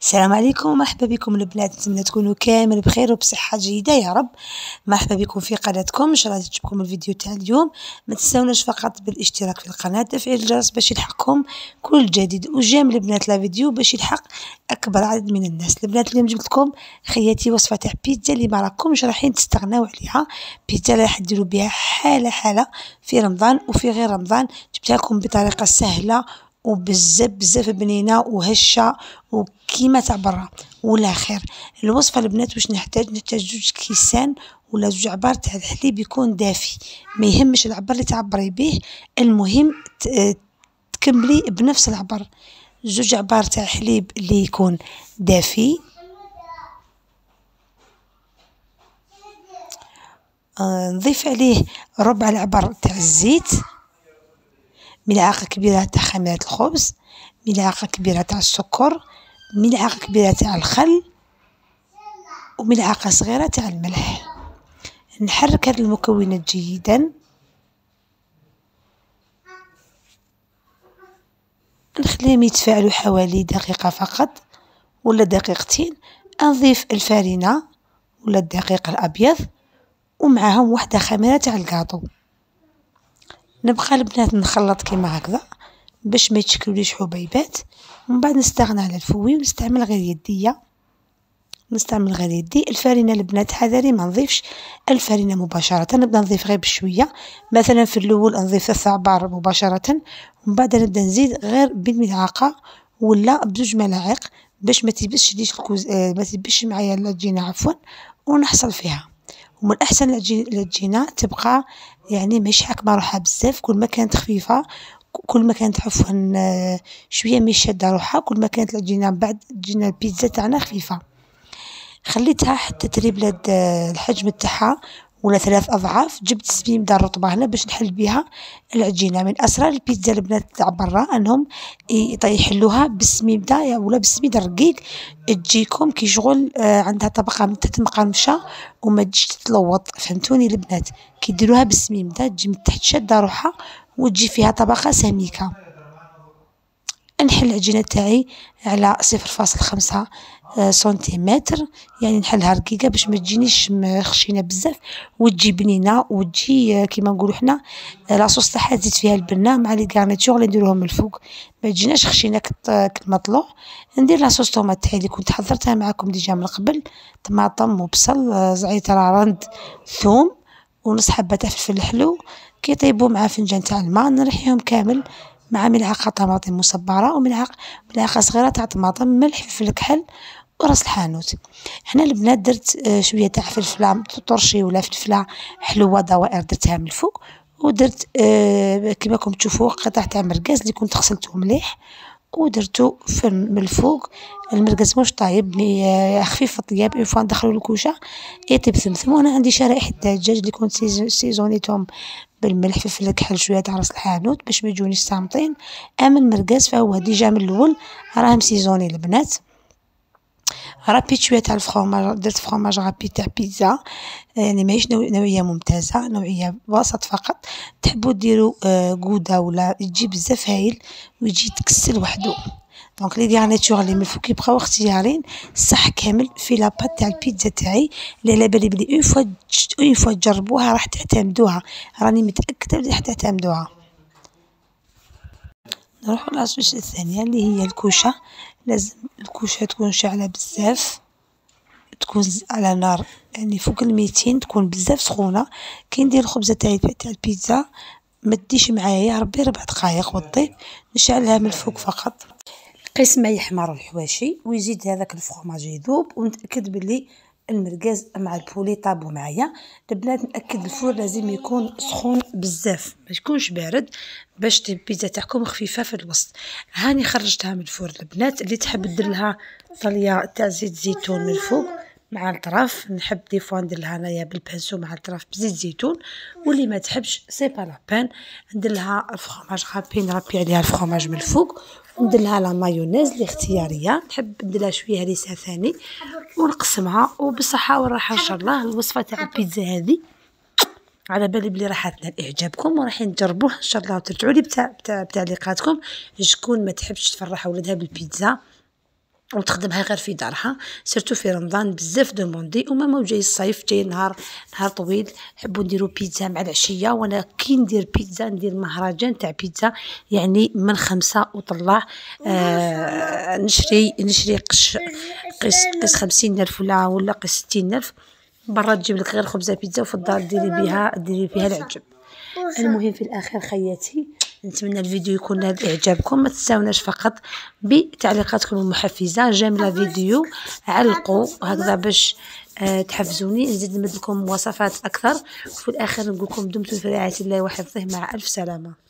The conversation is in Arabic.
السلام عليكم ومرحبا بكم البنات، نتمنى تكونوا كامل بخير وبصحة جيدة يا رب. مرحبا بكم في قناتكم. ان شاء الله تعجبكم الفيديو تاع اليوم. ما تنساوناش فقط بالاشتراك في القناة، تفعيل الجرس باش يلحقكم كل جديد، وجيم البنات لا فيديو باش يلحق اكبر عدد من الناس. البنات اليوم جبت لكم خياتي وصفة تاع بيتزا اللي ما راكمش رايحين تستغناو عليها. بيتزا راح ديروا بها حالة في رمضان وفي غير رمضان. جبتها لكم بطريقة سهلة وبزاف بنينه وهشه وكيما تاع برا ولا خير. الوصفه البنات واش نحتاج 2 كيسان ولا 2 عبار تاع الحليب يكون دافي. ما يهمش العبر اللي تعبري به، المهم تكملي بنفس العبر. 2 عبار تاع حليب اللي يكون دافي. نضيف عليه ربع العبر تاع الزيت، ملعقة كبيرة تاع خميرة الخبز، ملعقة كبيرة تاع السكر، ملعقة كبيرة تاع الخل، وملعقة صغيرة تاع الملح. نحرك هاد المكونات جيدا، نخليهم يتفاعلوا حوالي دقيقة فقط ولا دقيقتين. نضيف الفارينة ولا الدقيق الأبيض ومعهم وحدة خميرة تاع الكاطو. نبقى البنات نخلط كيما هكذا باش ما يتشكلوليش حبيبات، ومن بعد نستغنى على الفوي ونستعمل غير يديا. الفارينه البنات حذري ما نضيفش الفارينه مباشره، نبدا نضيف غير بشويه. مثلا في الاول نضيف 3 عبار مباشره، ومن بعد نبدا نزيد غير بالملعقه ولا ب2 ملاعق باش ما تيبسش ليش ما تيبسش معايا العجينه عفوا، ونحصل فيها. ومن الاحسن العجينه تبقى يعني ماشي حاكمه روحها بزاف. كل ما كانت خفيفه، كل ما كانت عفوا شويه مش شاده روحها، كل ما كانت العجينه بعد العجينه البيتزا تاعنا خفيفه. خليتها حتى تريبلد الحجم تاعها ولا 3 أضعاف. جبت سميده الرطبه هنا باش نحل بها العجينه. من اسرار البيتزا البنات تاع برا انهم يحلوها بالسميده ولا بالسميد الرقيق، تجيكم كي شغل عندها طبقه من تحت مقرمشه وما تجيش تتلوط. فهمتوني البنات؟ كي ديروها بالسميده تجي من تحت شاده روحها وتجي فيها طبقه سميكه. نحل العجينه تاعي على 0.5 سنتيمتر، يعني نحلها رقيقه باش ما تجينيش خشينه بزاف وتجي بنينه وتجي كيما نقولوا حنا لاصوص تاعها تزيد فيها البنه مع لي غارنيتور اللي نديروهم من الفوق، ما تجيناش خشينه كالمطلوع. ندير لاصوص طوماط تاعي اللي كنت حضرتها معكم ديجا من قبل، طماطم وبصل زعتر رند ثوم ونص حبه تاع فلفل الحلو. كي يطيبوا مع فنجان تاع الماء نريحيهم كامل مع ملعقه طماطم مصبره وملعقه صغيره تاع طماطم، ملح، فلفل كحل وراس الحانوت. هنا البنات درت شويه تاع فلفله طرشي ولا فلفله حلوه دوائر درتها من الفوق، ودرت كما راكم تشوفوا قطع تاع مرقاز اللي كنت غسلته مليح ودرتو من الفوق. المرقاز مش طايب مي خفيف الطياب، اون فوا ندخلو الكوشه يطيب ثمثم. وانا عندي شرائح الدجاج اللي كنت سيزونيتهم بالملح فلفل الكحل شويه تاع راس الحانوت باش ما يجونيش صامتين. اما المرقاز فهو ديجا من الاول راه مسيزوني البنات. رابيت شويه تاع الفرomاج، درت فرomاج رابي تاع بيتزا، يعني ماهيش نوعيه ممتازه، نوعيه وسط فقط. تحبوا ديروا غودا ولا يجي بزاف هايل ويجي تكسل وحده. دونك لي غارنيتور اللي من الفوق يبقاو اختيارين صح كامل في لاباط تاع البيتزا تاعي اللي على بالي بلي اون فوا تجربوها راح تعتمدوها، راني متاكده بلي راح تعتمدوها. نروحوا للصوص الثانيه اللي هي الكوشه. لازم الكوشه تكون شاعله بزاف، تكون على نار يعني فوق 200، تكون بزاف سخونه. كي ندير الخبزه تاعي تاع البيتزا ما تديش معايا يا ربي 4 دقائق وطيب، نشعلها من الفوق فقط. قيس ما يحمر الحواشي ويزيد هذاك الفرomاج يذوب، ونتاكد بلي المرقاز مع البولي طابوا معايا. البنات ناكد الفور لازم يكون سخون بزاف ما يكونش بارد باش البيتزا تاعكم خفيفه في الوسط. هاني خرجتها من الفور البنات. اللي تحب دير لها طليه تاع زيت زيتون من الفوق مع الطراف، نحب دي فوا ندير لها انايا بالبانسو مع الطراف بزيت زيتون، واللي ما تحبش سي با لابان ندير لها الفرomاج رابي نربي عليها الفرomاج من الفوق، وندير لها لا مايونيز اللي اختياريه. نحب ندير لها شويه هريسه ثاني ونقسمها. وبالصحه والراحه ان شاء الله. الوصفه تاع البيتزا هذه على بالي بلي راح تنال اعجابكم ورايحين تجربوه ان شاء الله وترجعوا لي بتعليقاتكم. شكون ما تحبش تفرح ولادها بالبيتزا وتخدمها غير في دارها، سيرتو في رمضان بزاف دوموندي. وماما جاي الصيف، جاي نهار طويل، نحبوا نديروا بيتزا مع العشيه. وانا كي ندير بيتزا ندير مهرجان تاع بيتزا، يعني من 5 وطلع. نشري قيس 50,000 ولا قيس 60,000 برا، تجيب لك غير خبزه بيتزا، وفي الدار ديري فيها العجب. المهم في الاخر خياتي، نتمنى الفيديو يكون نال اعجابكم. ما تنساوناش فقط بتعليقاتكم المحفزه. جيم لا فيديو، علقوا هكذا باش تحفزوني نزيد نمد لكم وصفات اكثر. وفي الاخر نقول لكم دمتم في رعايه الله وحفظه، مع الف سلامه.